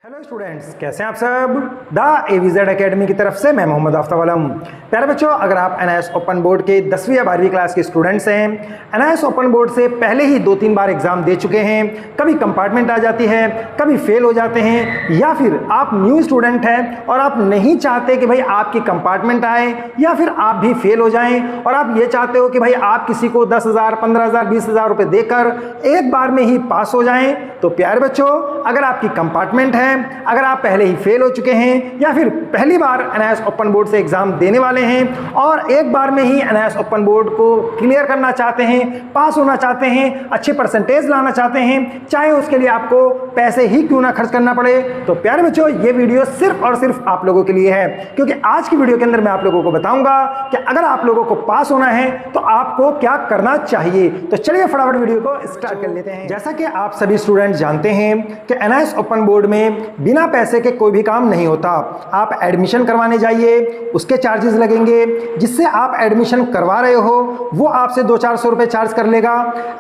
Hello students, कैसे हैं आप सब। द एविजेड एकेडमी की तरफ से मैं मोहम्मद आफ्ताब आलम। प्यारे बच्चों, अगर आप एनआईएस ओपन बोर्ड के 10वीं या 12वीं क्लास के स्टूडेंट्स हैं, एनआईएस ओपन बोर्ड से पहले ही 2-3 बार एग्जाम दे चुके हैं, कभी कंपार्टमेंट आ जाती है, कभी फेल हो जाते हैं, या फिर आप न्यू स्टूडेंट हैं और आप नहीं चाहते कि भाई आपकी कंपार्टमेंट आए या फिर आप भी फेल हो जाएं, और आप ये चाहते हो कि भाई आप किसी को 10,000, 15,000, 20,000 रुपये देकर एक बार में ही पास हो जाएं, तो प्यारे बच्चों, अगर आपकी कंपार्टमेंट है, अगर आप पहले ही फेल हो चुके हैं या फिर पहली बार एनआईएस ओपन बोर्ड से एग्जाम देने वाले हैं और एक बार में ही एनआईएस ओपन बोर्ड को क्लियर करना चाहते हैं, पास होना चाहते हैं, अच्छे परसेंटेज लाना चाहते हैं, चाहे उसके लिए आपको पैसे ही क्यों ना खर्च करना पड़े, तो प्यारे बच्चों, ये वीडियो सिर्फ और सिर्फ आप लोगों के लिए है। क्योंकि आज की वीडियो के अंदर मैं आप लोगों को बताऊंगा कि अगर आप लोगों को पास होना है तो आपको क्या करना चाहिए। तो चलिए फटाफट वीडियो को स्टार्ट कर लेते हैं। जैसा कि आप सभी स्टूडेंट जानते हैं कि एनआईएस ओपन बोर्ड में बिना पैसे के कोई भी काम नहीं होता। आप एडमिशन करवाने जाइए, उसके चार्जेस लगेंगे, जिससे आप एडमिशन करवा रहे हो वो आपसे 200-400 रुपए चार्ज कर लेगा।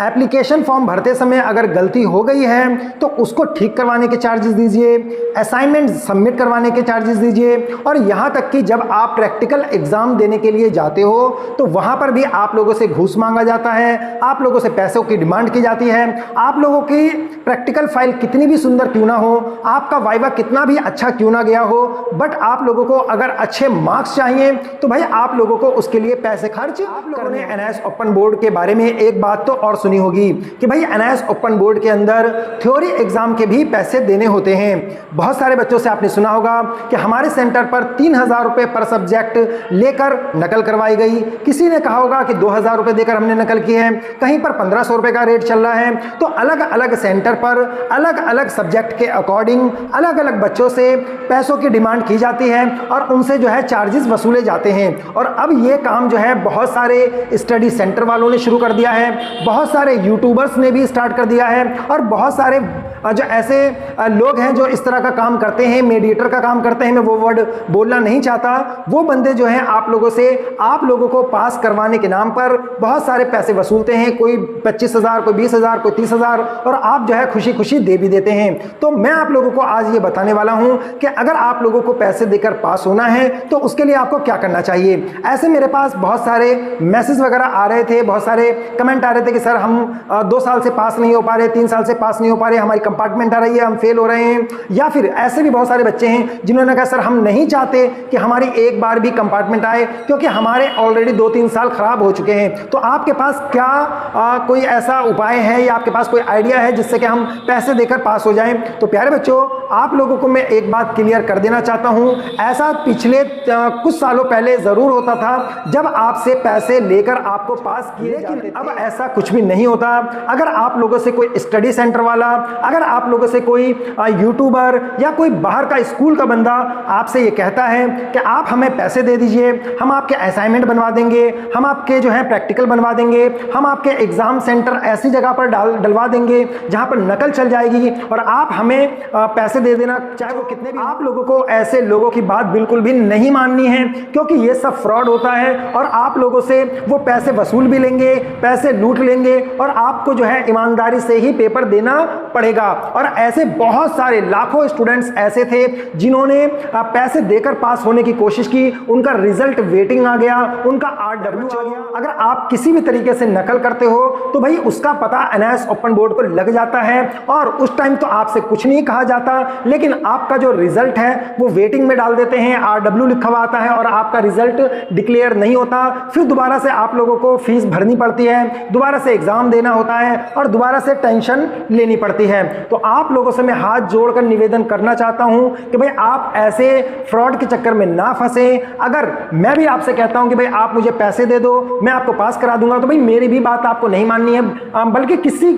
एप्लीकेशन फॉर्म भरते समय अगर गलती हो गई है तो उसको ठीक करवाने के चार्जेस दीजिए, असाइनमेंट सबमिट करवाने के चार्जेस दीजिए, और यहाँ तक कि जब आप प्रैक्टिकल एग्जाम देने के लिए जाते हो तो वहाँ पर भी आप लोगों से घूस मांगा जाता है, आप लोगों से पैसों की डिमांड की जाती है। आप लोगों की प्रैक्टिकल फाइल कितनी भी सुंदर क्यों ना हो, आपका वाइवा कितना भी अच्छा क्यों ना गया हो, बट आप लोगों को अगर अच्छे मार्क्स चाहिए तो भाई आप लोगों को उसके लिए पैसे खर्च। आप लोगों ने एनआईएस ओपन बोर्ड के बारे में एक बात तो और सुनी होगी कि भाई एनआईएस ओपन बोर्ड के अंदर थ्योरी एग्जाम के भी पैसे देने होते हैं। बहुत सारे बच्चों से आपने सुना होगा कि हमारे सेंटर पर 3,000 रुपए पर सब्जेक्ट लेकर नकल करवाई गई, किसी ने कहा होगा कि 2,000 रुपए देकर हमने नकल की है, कहीं पर 1,500 रुपए का रेट चल रहा है। तो अलग अलग सेंटर पर अलग अलग सब्जेक्ट के अकॉर्डिंग अलग अलग बच्चों से पैसों की डिमांड की जाती है और उनसे जो है चार्जेस वसूले जाते हैं। और अब ये काम जो है बहुत सारे स्टडी सेंटर वालों ने शुरू कर दिया है, बहुत सारे यूट्यूबर्स ने भी स्टार्ट कर दिया है, और बहुत सारे जो ऐसे लोग हैं जो इस तरह का काम करते हैं, मीडिएटर का काम करते हैं, मैं वो वर्ड बोलना नहीं चाहता, वो बंदे जो हैं आप लोगों को पास करवाने के नाम पर बहुत सारे पैसे वसूलते हैं। कोई 25,000, कोई 20,000, कोई 30,000, और आप जो है खुशी खुशी दे भी देते हैं। तो मैं आप लोगों को आज ये बताने वाला हूं कि अगर आप लोगों को पैसे देकर पास होना है तो उसके लिए आपको क्या करना चाहिए। ऐसे मेरे पास बहुत सारे मैसेज वगैरह आ रहे थे, बहुत सारे कमेंट आ रहे थे कि सर हम 2 साल से पास नहीं हो पा रहे, 3 साल से पास नहीं हो पा रहे, हमारी कंपार्टमेंट आ रही है, हम फेल हो रहे हैं। या फिर ऐसे भी बहुत सारे बच्चे हैं जिन्होंने कहा सर हम नहीं चाहते कि हमारी एक बार भी कंपार्टमेंट आए क्योंकि हमारे ऑलरेडी 2-3 साल खराब हो चुके हैं। तो आपके पास क्या कोई ऐसा उपाय है या आपके पास कोई आइडिया है जिससे कि हम पैसे देकर पास हो जाएं। तो प्यारे बच्चों, आप लोगों को मैं एक बात क्लियर कर देना चाहता हूं, ऐसा पिछले कुछ सालों पहले जरूर होता था जब आपसे पैसे लेकर आपको पास किए, लेकिन अब ऐसा कुछ भी नहीं होता। अगर आप लोगों से कोई स्टडी सेंटर वाला, अगर आप लोगों से कोई यूट्यूबर या कोई बाहर का स्कूल का बंदा आपसे ये कहता है कि आप हमें पैसे दे दीजिए, हम आपके असाइनमेंट बनवा देंगे, हम आपके जो है प्रैक्टिकल बनवा देंगे, हम आपके एग्जाम सेंटर ऐसी जगह पर डलवा देंगे जहां पर नकल चल जाएगी और आप हमें पैसे दे देना, चाहे वो कितने भी। आप लोगों को ऐसे लोगों की बात बिल्कुल भी नहीं माननी है क्योंकि ये सब फ्रॉड होता है और आप लोगों से वो पैसे वसूल भी लेंगे, पैसे लूट लेंगे, और आपको जो है ईमानदारी से ही पेपर देना पड़ेगा। और ऐसे बहुत सारे लाखों स्टूडेंट्स ऐसे थे जिन्होंने पैसे देकर पास होने की कोशिश की, उनका रिजल्ट वेटिंग आ गया, उनका RW आ गया। अगर आप किसी भी तरीके से नकल करते हो तो भाई उसका पता एनआईएस ओपन बोर्ड को लग जाता है और उस टाइम तो आपसे कुछ नहीं कहा जाता, लेकिन आपका जो रिजल्ट है वो वेटिंग में डाल देते हैं, RW लिखा हुआ आता है और आपका रिजल्ट डिक्लेयर नहीं होता। फिर दोबारा से आप लोगों को फीस भरनी पड़ती है, दोबारा से एग्जाम देना होता है और दोबारा से टेंशन लेनी पड़ती है। तो आप लोगों से मैं हाथ जोड़कर निवेदन करना चाहता हूं कि भाई आप ऐसे फ्रॉड के चक्कर में ना फंसे। अगर मैं भी आपसे कहता हूं कि भाई आप मुझे पैसे दे दो, मैं आपको पास करा दूंगा, तो भाई मेरी भी बात आपको नहीं माननी है, बल्कि किसी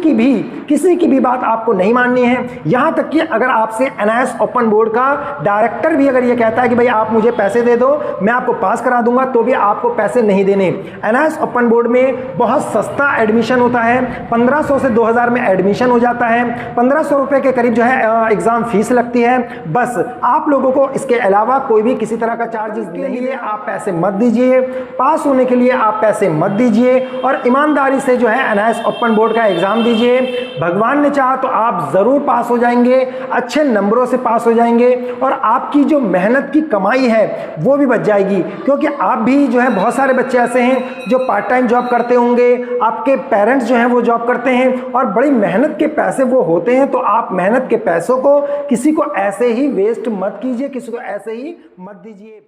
की भी बात आपको नहीं माननी है। यहां तक कि अगर आपसे एनआईएस ओपन बोर्ड का डायरेक्टर भी अगर ये कहता है कि भाई आप मुझे पैसे दे दो, मैं आपको पास करा दूंगा, तो भी आपको पैसे नहीं देने। एनआईएस ओपन बोर्ड में बहुत सस्ता एडमिशन होता है, 1,500 से 2,000 में एडमिशन हो जाता है, 1,500 रुपए के करीब जो है एग्जाम फीस लगती है। बस आप लोगों को इसके अलावा कोई भी किसी तरह का चार्जेस नहीं है। आप पैसे मत दीजिए, पास होने के लिए आप पैसे मत दीजिए और ईमानदारी से जो है एनआईएस ओपन बोर्ड का एग्जाम दीजिए। भगवान ने चाहा तो आप जरूर पास हो जाएंगे, अच्छे अच्छे नंबरों से पास हो जाएंगे और आपकी जो मेहनत की कमाई है वो भी बच जाएगी। क्योंकि आप भी जो है, बहुत सारे बच्चे ऐसे हैं जो पार्ट टाइम जॉब करते होंगे, आपके पेरेंट्स जो हैं वो जॉब करते हैं और बड़ी मेहनत के पैसे वो होते हैं। तो आप मेहनत के पैसों को किसी को ऐसे ही वेस्ट मत कीजिए, किसी को ऐसे ही मत दीजिए।